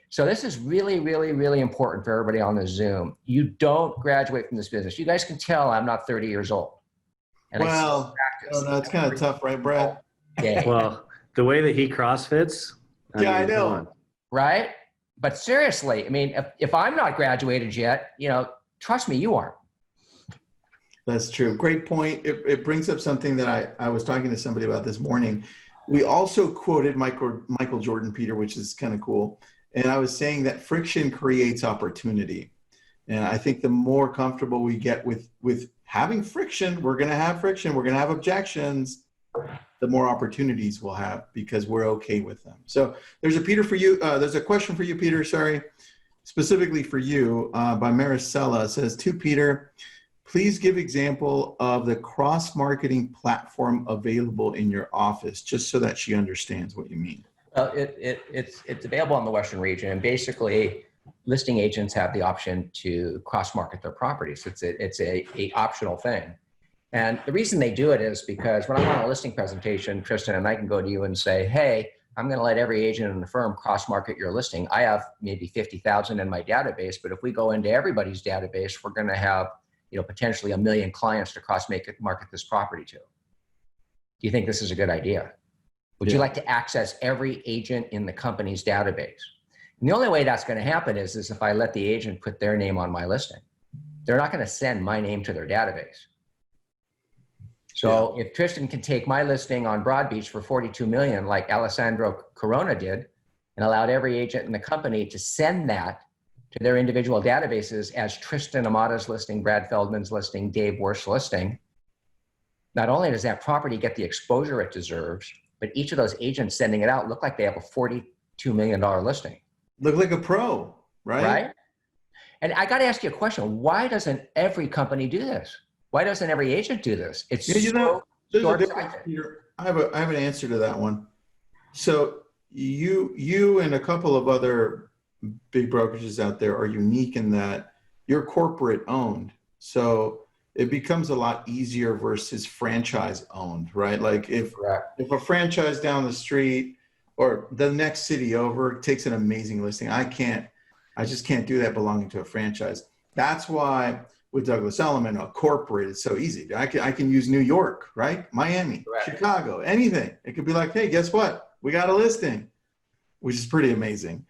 So this is really, really, really important for everybody on the Zoom. You don't graduate from this business. You guys can tell I'm not 30 years old. And Well, that's kind of tough, right, Brad? Well, the way that he CrossFits. I know. come on. Right? But seriously, I mean, if I'm not graduated yet, trust me, you aren't. That's true. Great point. It brings up something that I was talking to somebody about this morning. We also quoted Michael Jordan, Peter, which is kind of cool. And I was saying that friction creates opportunity. And I think the more comfortable we get with having friction, we're going to have friction, we're going to have objections, the more opportunities we'll have because we're okay with them. So there's a question for you, Peter, sorry, specifically for you by Maricela. It says, to Peter, please give example of the cross-marketing platform available in your office, just so that she understands what you mean. It's available in the Western region, and basically listing agents have the option to cross-market their properties. It's a optional thing. And the reason they do it is because when I'm on a listing presentation, Tristan and I can go to you and say, hey, I'm going to let every agent in the firm cross-market your listing. I have maybe 50,000 in my database, but if we go into everybody's database, we're going to have potentially 1 million clients to cross-market this property to. Do you think this is a good idea? Would you like to access every agent in the company's database? And the only way that's going to happen is if I let the agent put their name on my listing. They're not going to send my name to their database. So if Tristan can take my listing on Broad Beach for 42 million, like Alessandro Corona did, and allowed every agent in the company to send that to their individual databases as Tristan Ahumada's listing, Brad Feldman's listing, Dave Worth's listing, not only does that property get the exposure it deserves, but each of those agents sending it out look like they have a $42 million listing. Look like a pro, right? Right? And I got to ask you a question. Why doesn't every company do this? Why doesn't every agent do this? It's there's a difference, short-sighted. Peter. I have an answer to that one. So you and a couple of other big brokerages out there are unique in that you're corporate owned. So it becomes a lot easier versus franchise owned, right? Like if a franchise down the street or the next city over takes an amazing listing, I just can't do that belonging to a franchise. That's why with Douglas Elliman, a corporate, it's so easy. I can use New York, right? Miami, Chicago, anything. It could be like, hey, guess what? We got a listing, which is pretty amazing.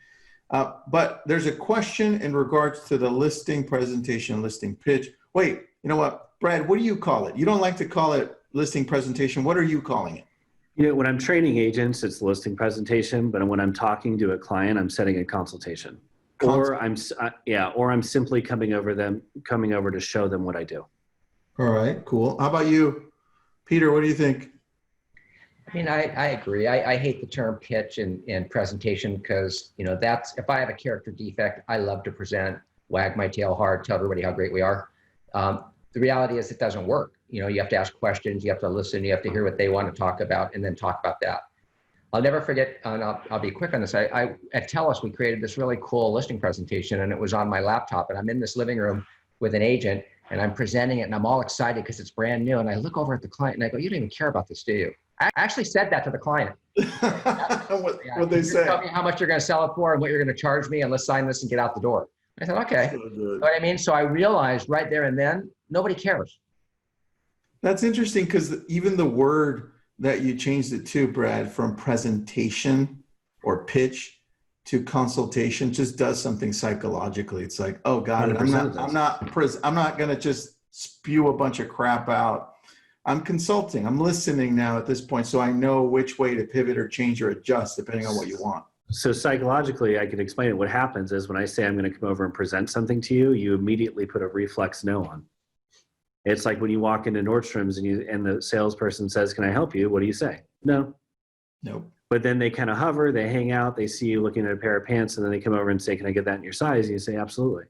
But there's a question in regards to the listing presentation, listing pitch. Wait, you know what, Brad, what do you call it? You don't like to call it listing presentation. What are you calling it? When I'm training agents, it's listing presentation, but when I'm talking to a client, I'm setting a consultation. Or I'm simply coming over to show them what I do. All right, cool. How about you, Peter? What do you think? I mean, I agree. I hate the term pitch and presentation because, that's, if I have a character defect, I love to present, wag my tail hard, tell everybody how great we are. The reality is it doesn't work. You have to ask questions, you have to listen, you have to hear what they want to talk about and then talk about that. I'll never forget, and I'll be quick on this. At TELUS, we created this really cool listing presentation and it was on my laptop and I'm in this living room with an agent and I'm presenting it and I'm all excited because it's brand new. And I look over at the client and I go, you don't even care about this, do you? I actually said that to the client. What they say? Tell me how much you're going to sell it for and what you're going to charge me and let's sign this and get out the door. I said, okay. So You know what I mean? So I realized right there and then, nobody cares. That's interesting because even the word that you changed it to, Brad, from presentation or pitch to consultation just does something psychologically. It's like, oh, got it. I'm not going to just spew a bunch of crap out. I'm consulting. I'm listening now at this point, so I know which way to pivot or change or adjust depending on what you want. So psychologically, I can explain it. What happens is when I say I'm going to come over and present something to you, you immediately put a reflex no on. It's like when you walk into Nordstrom's and the salesperson says, can I help you? What do you say? No. Nope. But then they kind of hover, they hang out, they see you looking at a pair of pants, and then they come over and say, can I get that in your size? And you say, absolutely.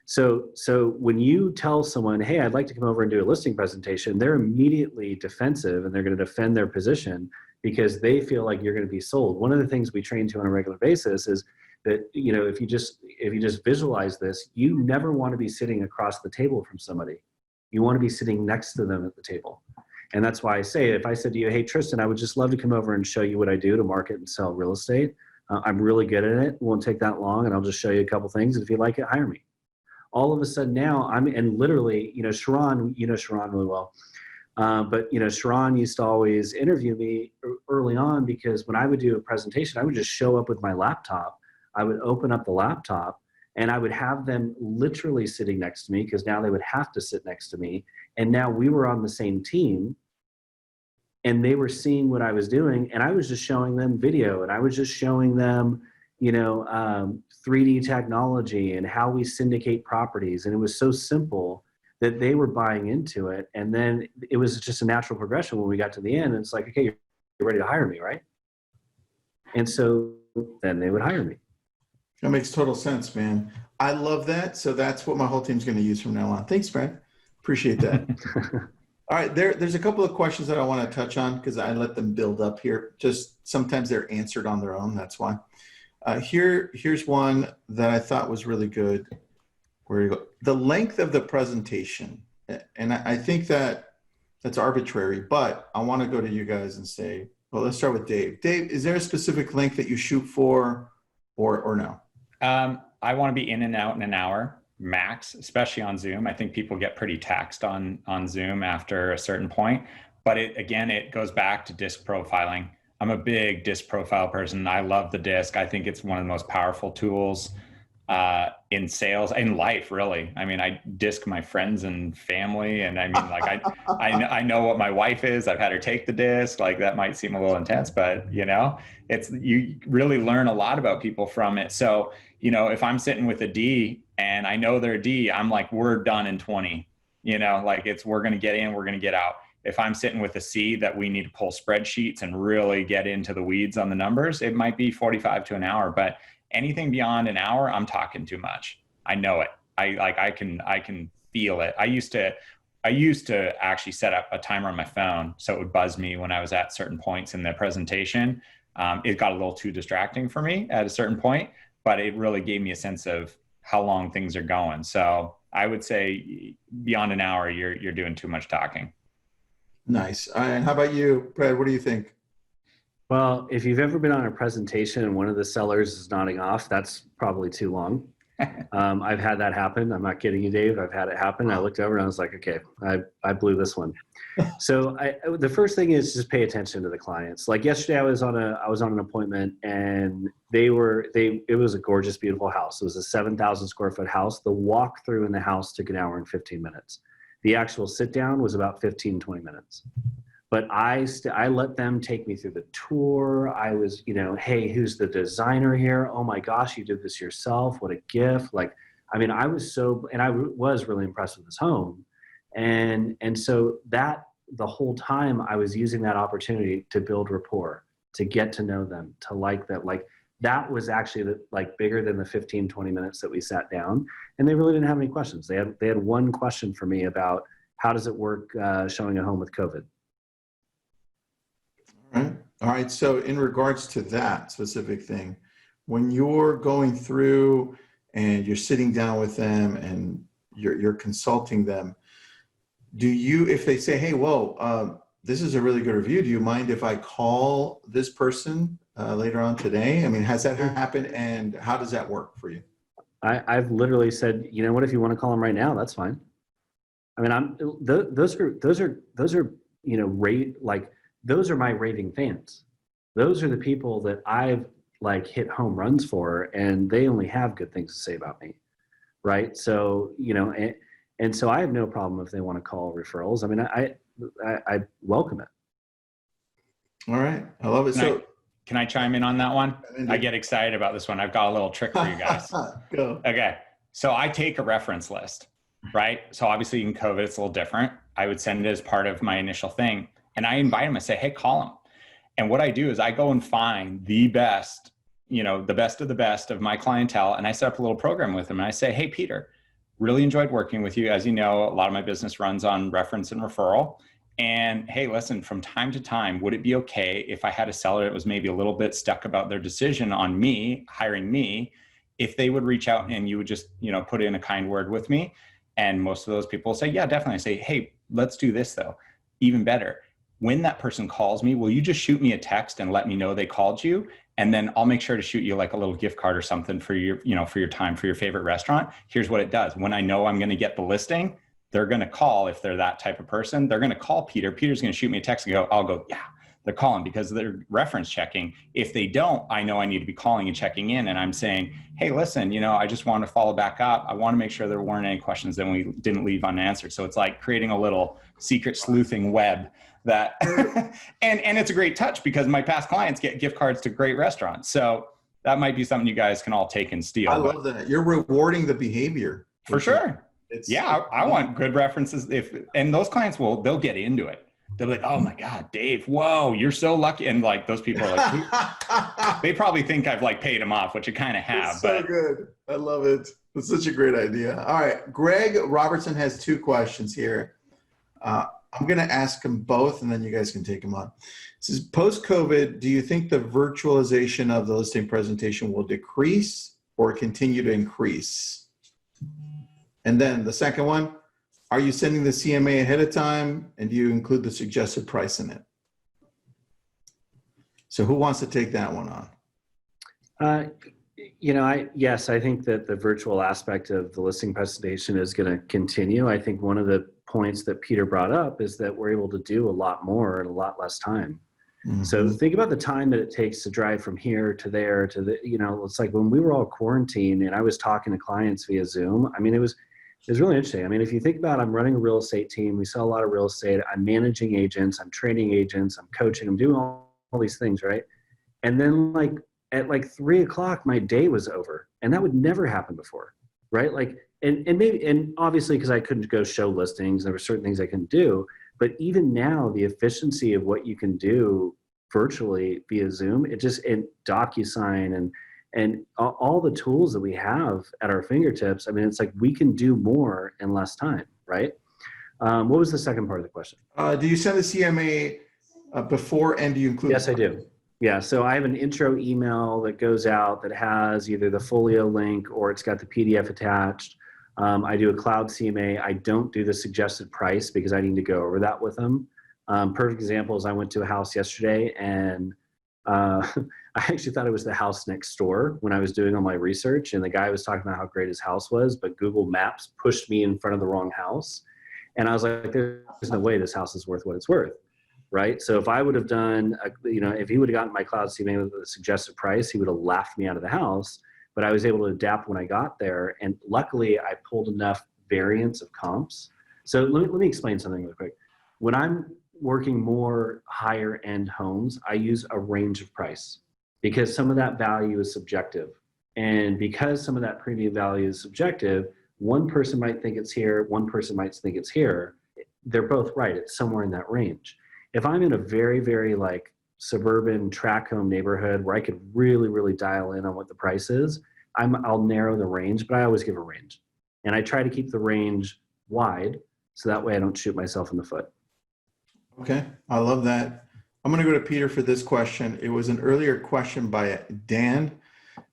So when you tell someone, hey, I'd like to come over and do a listing presentation, they're immediately defensive and they're going to defend their position because they feel like you're going to be sold. One of the things we train to on a regular basis is that, if you just visualize this, you never want to be sitting across the table from somebody. You want to be sitting next to them at the table. And that's why I say, if I said to you, hey, Tristan, I would just love to come over and show you what I do to market and sell real estate, I'm really good at it. It won't take that long, and I'll just show you a couple things. And if you like it, hire me. All of a sudden now and literally, Sharon, Sharon really well. But Sharon used to always interview me early on, because when I would do a presentation, I would just show up with my laptop. I would open up the laptop and I would have them literally sitting next to me, because now they would have to sit next to me. And now we were on the same team, and they were seeing what I was doing, and I was just showing them video, and I was just showing them, 3D technology and how we syndicate properties. And it was so simple that they were buying into it. And then it was just a natural progression when we got to the end. And it's like, okay, you're ready to hire me, right? And so then they would hire me. That makes total sense, man. I love that. So that's what my whole team's going to use from now on. Thanks, Brad. Appreciate that. All right, there's a couple of questions that I want to touch on, because I let them build up here. Just sometimes they're answered on their own. That's why. Here's one that I thought was really good. Where you go, the length of the presentation, and I think that's arbitrary, but I want to go to you guys and say, well, let's start with Dave. Dave, is there a specific length that you shoot for, or no? I want to be in and out in an hour max, especially on Zoom. I think people get pretty taxed on Zoom after a certain point, but it goes back to disc profiling. I'm a big disc profile person. I love the disc. I think it's one of the most powerful tools in sales, in life, really. I mean, I disc my friends and family, and I mean, like, I know what my wife is. I've had her take the disc. Like, that might seem a little intense, but you really learn a lot about people from it. So, if I'm sitting with a D and I know they're a D, I'm like, we're done in 20, we're going to get in, we're going to get out. If I'm sitting with a C that we need to pull spreadsheets and really get into the weeds on the numbers, it might be 45 to an hour, but anything beyond an hour, I'm talking too much. I know it. I can feel it. I used to actually set up a timer on my phone so it would buzz me when I was at certain points in the presentation. It got a little too distracting for me at a certain point, but it really gave me a sense of how long things are going. So I would say beyond an hour, you're doing too much talking. Nice. And how about you, Brad? What do you think? Well, if you've ever been on a presentation and one of the sellers is nodding off, that's probably too long. I've had that happen. I'm not kidding you, Dave. I've had it happen. I looked over and I was like, okay, I blew this one. So the first thing is just pay attention to the clients. Like yesterday, I was on an appointment, and it was a gorgeous, beautiful house. It was a 7,000 square foot house. The walk through in the house took an hour and 15 minutes. The actual sit down was about 15, 20 minutes. But I let them take me through the tour. I was, hey, who's the designer here? Oh my gosh, you did this yourself. What a gift. I was really impressed with this home. And so that the whole time I was using that opportunity to build rapport, to get to know them, to like them. Like, that was actually bigger than the 15, 20 minutes that we sat down. And they really didn't have any questions. They had one question for me about how does it work showing a home with COVID? All right. So in regards to that specific thing, when you're going through and you're sitting down with them and you're consulting them, if they say, hey, well, this is a really good review, do you mind if I call this person later on today? I mean, has that happened, and how does that work for you? I've literally said, you know what, if you want to call them right now, that's fine. I mean, those are my raving fans. Those are the people that I've hit home runs for, and they only have good things to say about me. Right. So, and so I have no problem if they want to call referrals. I mean, I welcome it. All right. I love it. Can I chime in on that one? I get excited about this one. I've got a little trick for you guys. Go. Okay. So I take a reference list, right? So obviously in COVID, it's a little different. I would send it as part of my initial thing. And I invite them. I say, hey, call them. And what I do is I go and find the best, the best of the best of my clientele. And I set up a little program with them. And I say, hey, Peter, really enjoyed working with you. As you know, a lot of my business runs on reference and referral. And hey, listen, from time to time, would it be okay if I had a seller that was maybe a little bit stuck about their decision on me, hiring me, if they would reach out and you would just, put in a kind word with me? And most of those people say, yeah, definitely. I say, hey, let's do this though. Even better. when that person calls me, will you just shoot me a text and let me know they called you? And then I'll make sure to shoot you like a little gift card or something for your, for your time, for your favorite restaurant. Here's what it does. When I know I'm going to get the listing, they're going to call. If they're that type of person, they're going to call Peter. Peter's going to shoot me a text and I'll go, yeah, they're calling, because they're reference checking. If they don't, I know I need to be calling and checking in. And I'm saying, hey, listen, I just want to follow back up. I want to make sure there weren't any questions that we didn't leave unanswered. So it's like creating a little secret sleuthing web that, and it's a great touch, because my past clients get gift cards to great restaurants. So that might be something you guys can all take and steal. I love that. You're rewarding the behavior. For sure. I want good references. And those clients they'll get into it. They're like, oh my God, Dave, whoa, you're so lucky. And like, those people are like, they probably think I've like paid them off, which I kind of have. It's so good. I love it. It's such a great idea. All right. Greg Robertson has 2 questions here. I'm going to ask them both, and then you guys can take them on. It says, post-COVID, do you think the virtualization of the listing presentation will decrease or continue to increase? And then the second one, are you sending the CMA ahead of time, and do you include the suggested price in it? So who wants to take that one on? Yes, I think that the virtual aspect of the listing presentation is going to continue. I think one of the points that Peter brought up is that we're able to do a lot more in a lot less time. Mm-hmm. So think about the time that it takes to drive from here to there to the, it's like when we were all quarantined and I was talking to clients via Zoom. I mean, it was really interesting. I mean, if you think about, I'm running a real estate team. We sell a lot of real estate. I'm managing agents. I'm training agents. I'm coaching. I'm doing all these things, right? And then at 3:00, my day was over, and that would never happen before, right? And obviously, because I couldn't go show listings, there were certain things I couldn't do. But even now, the efficiency of what you can do virtually via Zoom, and DocuSign and all the tools that we have at our fingertips. I mean, it's like we can do more in less time, right? What was the second part of the question? Do you send the CMA before, and do you include? Yes, I do. Yeah, so I have an intro email that goes out that has either the folio link or it's got the PDF attached. I do a cloud CMA. I don't do the suggested price because I need to go over that with them. Perfect example is I went to a house yesterday, and I actually thought it was the house next door when I was doing all my research, and the guy was talking about how great his house was, but Google Maps pushed me in front of the wrong house. And I was like, there's no way this house is worth what it's worth. Right. So if I would have done, if he would have gotten my cloud CMA with a suggested price, he would have laughed me out of the house. But I was able to adapt when I got there. And luckily, I pulled enough variance of comps. So let me explain something real quick. When I'm working more higher end homes, I use a range of price because some of that value is subjective. And because some of that premium value is subjective, one person might think it's here, one person might think it's here. They're both right. It's somewhere in that range. If I'm in a very, very suburban tract home neighborhood where I could really, really dial in on what the price is, I'll narrow the range, but I always give a range. And I try to keep the range wide so that way I don't shoot myself in the foot. Okay, I love that. I'm going to go to Peter for this question. It was an earlier question by Dan.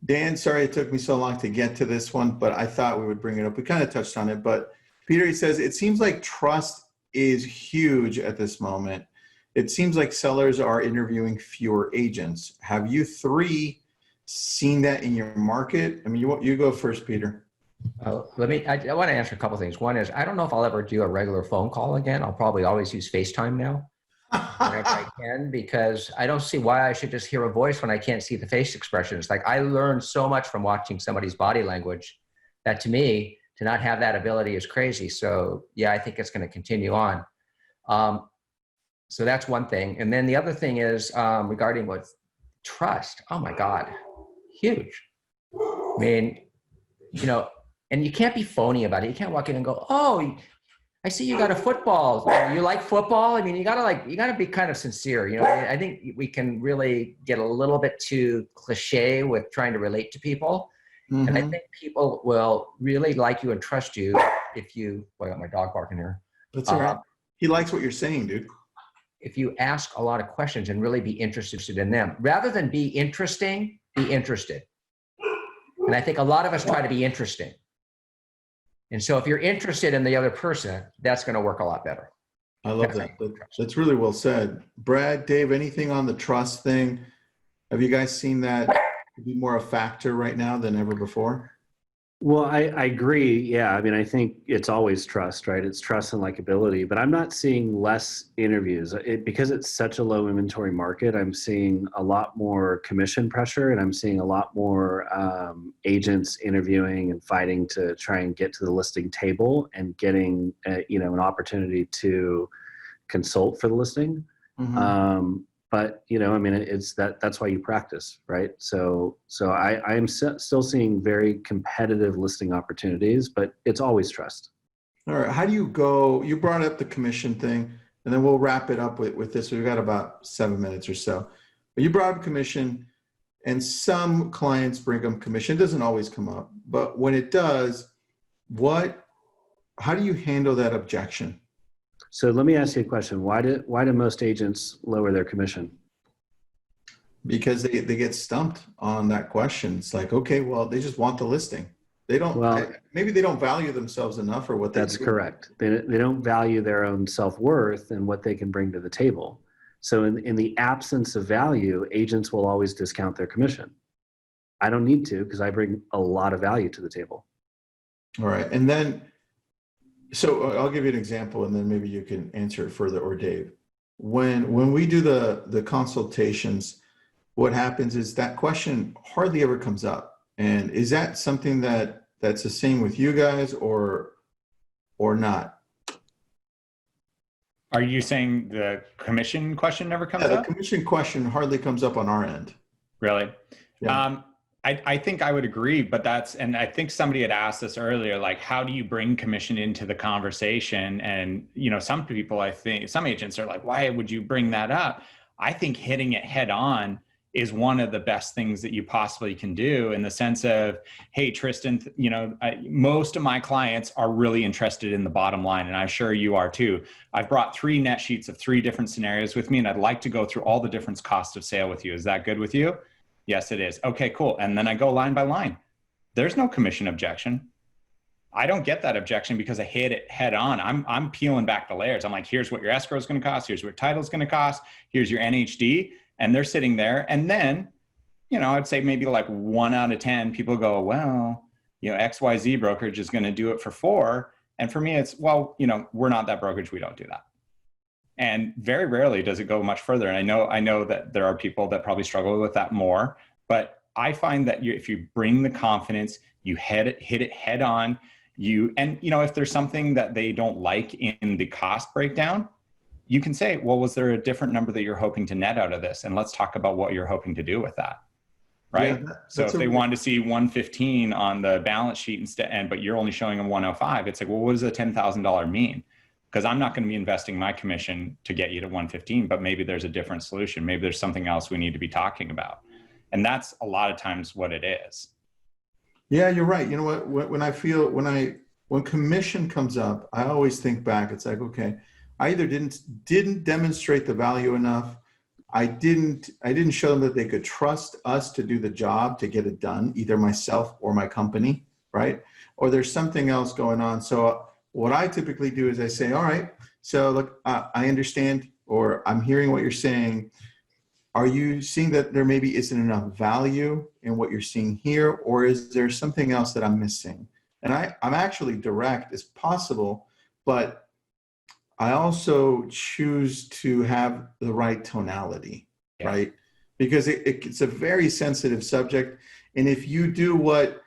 Dan, sorry it took me so long to get to this one, but I thought we would bring it up. We kind of touched on it, but Peter, he says, it seems like trust is huge at this moment. It seems like sellers are interviewing fewer agents. Have you 3 seen that in your market? I mean, you go first, Peter. I want to answer a couple of things. One is, I don't know if I'll ever do a regular phone call again. I'll probably always use FaceTime now whenever I can, because I don't see why I should just hear a voice when I can't see the face expressions. Like, I learned so much from watching somebody's body language that, to me, to not have that ability is crazy. So yeah, I think it's going to continue on. So that's one thing. And then the other thing is regarding what trust. Oh my God, huge. I mean, and you can't be phony about it. You can't walk in and go, oh, I see you got a football. You like football? I mean, you gotta be kind of sincere. I think we can really get a little bit too cliche with trying to relate to people. Mm-hmm. And I think people will really like you and trust you if you, boy, I got my dog barking here. That's all right. He likes what you're saying, dude. If you ask a lot of questions and really be interested in them, rather than be interesting, be interested. And I think a lot of us try to be interesting. And so if you're interested in the other person, that's going to work a lot better. I love that. That's really well said. Brad, Dave, anything on the trust thing? Have you guys seen that be more a factor right now than ever before? Well, I agree. Yeah. I mean, I think it's always trust, right? It's trust and likability, but I'm not seeing less interviews because it's such a low inventory market. I'm seeing a lot more commission pressure, and I'm seeing a lot more agents interviewing and fighting to try and get to the listing table and getting, an opportunity to consult for the listing. Mm-hmm. But I mean, that's why you practice, right? So I am still seeing very competitive listing opportunities, but it's always trust. All right. How do you go? You brought up the commission thing, and then we'll wrap it up with this. We've got about 7 minutes or so. But you brought up commission, and some clients bring them commission. It doesn't always come up, but when it does, how do you handle that objection? So let me ask you a question. Why do most agents lower their commission? Because they get stumped on that question. It's like, okay, well, they just want the listing. They don't, maybe they don't value themselves enough or what they That's do. correct. They don't value their own self-worth and what they can bring to the table. So in the absence of value, agents will always discount their commission. I don't need to, because I bring a lot of value to the table. All right. And then, so I'll give you an example, and then maybe you can answer it further, or Dave. When we do the consultations, what happens is that question hardly ever comes up. And is that something that's the same with you guys, or not? Are you saying the commission question never comes The up? commission question hardly comes up on our end. Really? Yeah. I think I would agree, but and I think somebody had asked this earlier, like, how do you bring commission into the conversation? And, some people, I think some agents are like, why would you bring that up? I think hitting it head on is one of the best things that you possibly can do, in the sense of, hey, Tristan, most of my clients are really interested in the bottom line, and I'm sure you are too. I've brought 3 net sheets of 3 different scenarios with me, and I'd like to go through all the different costs of sale with you. Is that good with you? Yes, it is. Okay, cool. And then I go line by line. There's no commission objection. I don't get that objection because I hit it head on. I'm peeling back the layers. I'm like, here's what your escrow is going to cost. Here's what title is going to cost. Here's your NHD. And they're sitting there. And then, I'd say maybe like 1 out of 10 people go, well, XYZ brokerage is going to do it for 4. And for me, it's, well, we're not that brokerage. We don't do that. And very rarely does it go much further. And I know that there are people that probably struggle with that more, but I find that if you bring the confidence, you hit it head on, if there's something that they don't like in the cost breakdown, you can say, well, was there a different number that you're hoping to net out of this? And let's talk about what you're hoping to do with that. Right. Yeah, so if they wanted to see 115 on the balance sheet instead, but you're only showing them 105, it's like, well, what does a $10,000 mean? Because I'm not going to be investing my commission to get you to 115, but maybe there's a different solution. Maybe there's something else we need to be talking about. And that's a lot of times what it is. Yeah, you're right. You know what, when commission comes up, I always think back, it's like, okay, I either didn't demonstrate the value enough. I didn't show them that they could trust us to do the job, to get it done, either myself or my company, right? Or there's something else going on. So what I typically do is I say, all right, so look, I understand, or I'm hearing what you're saying. Are you seeing that there maybe isn't enough value in what you're seeing here, or is there something else that I'm missing? And I'm actually direct as possible, but I also choose to have the right tonality, right? Because it's a very sensitive subject. And if you do what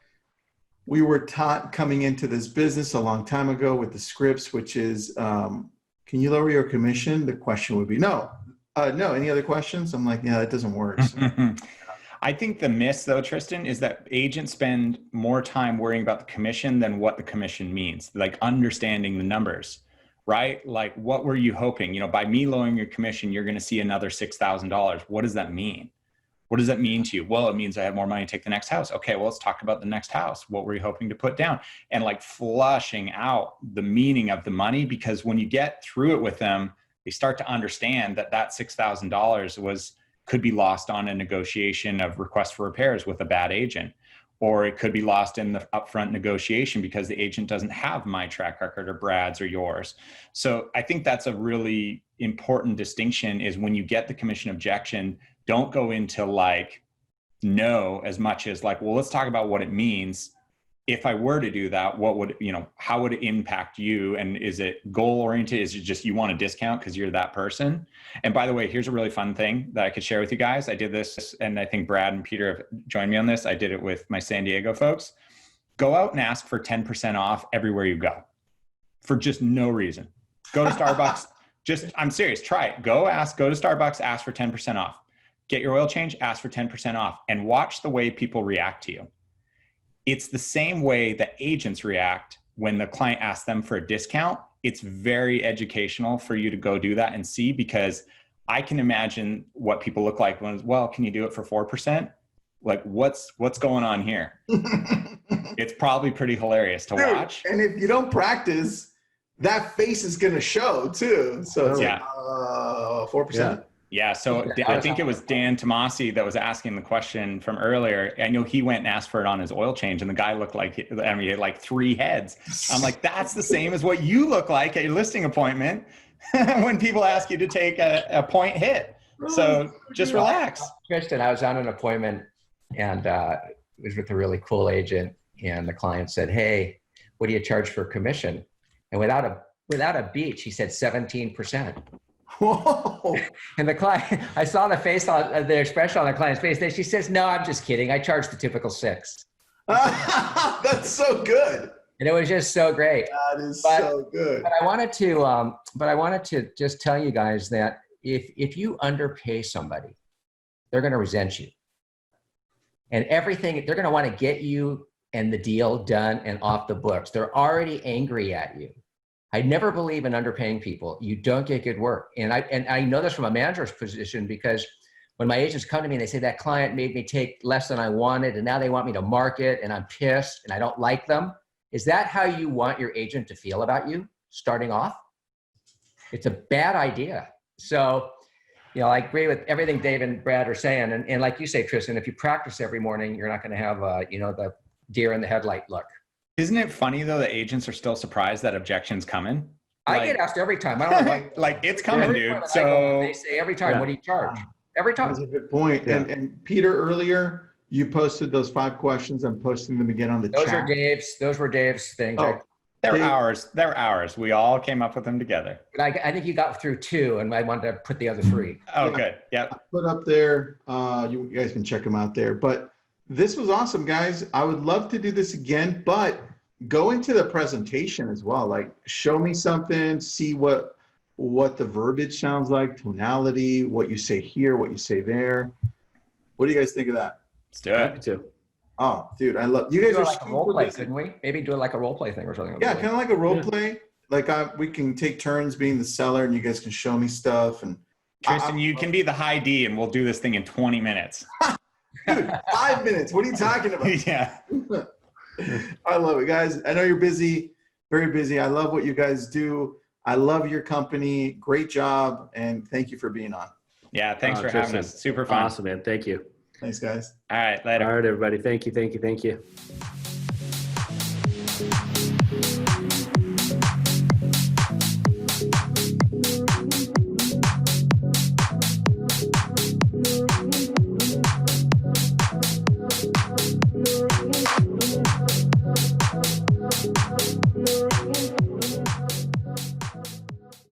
we were taught coming into this business a long time ago with the scripts, which is, can you lower your commission? The question would be, no. Any other questions? I'm like, yeah, that doesn't work. So. I think the miss, though, Tristan, is that agents spend more time worrying about the commission than what the commission means, like understanding the numbers, right? Like, what were you hoping? By me lowering your commission, you're going to see another $6,000. What does that mean? What does that mean to you? Well, it means I have more money to take the next house. Okay, well, let's talk about the next house. What were you hoping to put down? And like flushing out the meaning of the money, because when you get through it with them, they start to understand that $6,000 could be lost on a negotiation of request for repairs with a bad agent, or it could be lost in the upfront negotiation because the agent doesn't have my track record or Brad's or yours. So I think that's a really important distinction, is when you get the commission objection, don't go into like no as much as like, well, let's talk about what it means. If I were to do that, what would, how would it impact you? And is it goal oriented? Is it just you want a discount because you're that person? And by the way, here's a really fun thing that I could share with you guys. I did this, and I think Brad and Peter have joined me on this. I did it with my San Diego folks. Go out and ask for 10% off everywhere you go for just no reason. Go to Starbucks. I'm serious. Try it. Go to Starbucks, ask for 10% off. Get your oil change, ask for 10% off, and watch the way people react to you. It's the same way that agents react when the client asks them for a discount. It's very educational for you to go do that and see, because I can imagine what people look like when, well, can you do it for 4%? Like what's going on here? It's probably pretty hilarious to watch. And if you don't practice, that face is going to show too. So it's yeah. 4%. Yeah, so I think it was Dan Tomasi that was asking the question from earlier. I know he went and asked for it on his oil change, and the guy looked like, he had like 3 heads. I'm like, that's the same as what you look like at your listing appointment when people ask you to take a point hit. So just relax. Tristan, I was on an appointment, and it was with a really cool agent, and the client said, hey, what do you charge for commission? And without a beat, he said 17%. Whoa. And the client, I saw the expression on the client's face. She says, no, I'm just kidding. I charge the typical 6. That's so good. And it was just so great. That is so good. But I wanted to just tell you guys that if you underpay somebody, they're going to resent you. And everything, they're going to want to get you and the deal done and off the books. They're already angry at you. I never believe in underpaying people. You don't get good work. And I know this from a manager's position, because when my agents come to me and they say that client made me take less than I wanted, and now they want me to market, and I'm pissed and I don't like them. Is that how you want your agent to feel about you starting off? It's a bad idea. So, I agree with everything Dave and Brad are saying. And like you say, Tristan, if you practice every morning, you're not going to have, the deer in the headlight look. Isn't it funny though that agents are still surprised that objection's coming? I get asked every time. I don't know why. Like it's coming, dude. So they say every time, what do you charge? Every time. That's a good point. Yeah. And Peter, earlier you posted those 5 questions. I'm posting them again on the chat. Those were Dave's things. Oh, they're ours. They're ours. We all came up with them together. But I think you got through 2, and I wanted to put the other 3. Oh, good. Yeah. I put up there. You guys can check them out there. But this was awesome, guys. I would love to do this again, but go into the presentation as well. Like, show me something, see what the verbiage sounds like, tonality, what you say here, what you say there. What do you guys think of that? Let's do it. Me too. Oh, dude, I love you guys. Are like a role play, couldn't we? Maybe do it like a role play thing or something. Yeah, kind of like a role play. Like we can take turns being the seller, and you guys can show me stuff. And Tristan, you can be the high D, and we'll do this thing in 20 minutes. Dude, 5 minutes. What are you talking about? Yeah. I love it, guys. I know you're busy, very busy. I love what you guys do. I love your company. Great job. And thank you for being on. Yeah. Thanks for having us. Super fun. Awesome, man. Thank you. Thanks, guys. All right. Later. All right, everybody. Thank you.